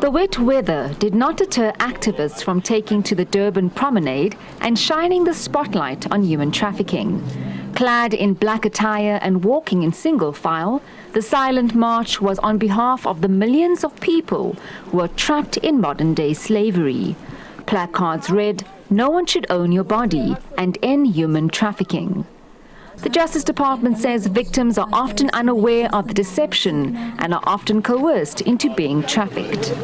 The wet weather did not deter activists from taking to the Durban promenade and shining the spotlight on human trafficking. Clad in black attire and walking in single file, the silent march was on behalf of the millions of people who are trapped in modern-day slavery. Placards read, "No one should own your body," and "End human trafficking." The Justice Department says victims are often unaware of the deception and are often coerced into being trafficked.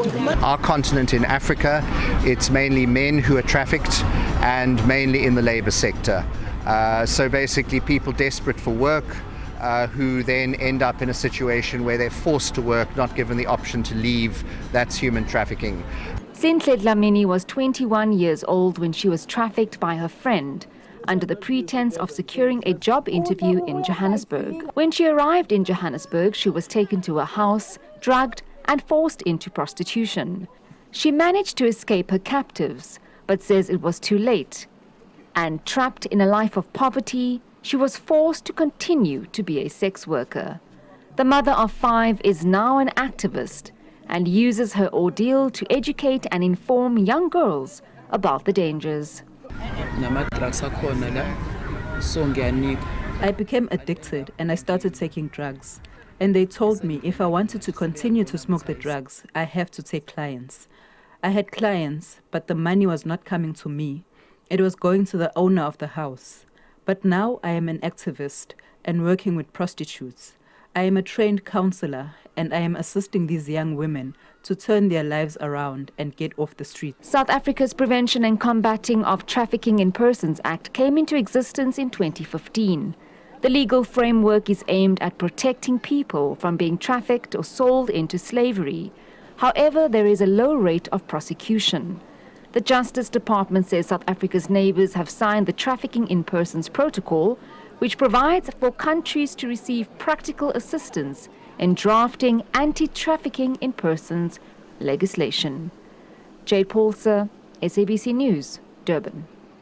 Our continent in Africa, it's mainly men who are trafficked and mainly in the labor sector. So basically people desperate for work who then end up in a situation where they're forced to work, not given the option to leave. That's human trafficking. Sinhle Dlamini was 21 years old when she was trafficked by her friend, under the pretense of securing a job interview in Johannesburg. When she arrived in Johannesburg, she was taken to a house, drugged, and forced into prostitution. She managed to escape her captives, but says it was too late. And trapped in a life of poverty, she was forced to continue to be a sex worker. The mother of 5 is now an activist and uses her ordeal to educate and inform young girls about the dangers. I became addicted and I started taking drugs. And they told me if I wanted to continue to smoke the drugs, I have to take clients. I had clients, but the money was not coming to me. It was going to the owner of the house. But now I am an activist and working with prostitutes. I am a trained counselor and I am assisting these young women to turn their lives around and get off the streets. South Africa's Prevention and Combating of Trafficking in Persons Act came into existence in 2015. The legal framework is aimed at protecting people from being trafficked or sold into slavery. However, there is a low rate of prosecution. The Justice Department says South Africa's neighbors have signed the Trafficking in Persons Protocol, which provides for countries to receive practical assistance in drafting anti-trafficking in persons legislation. Jade Paulser, SABC News, Durban.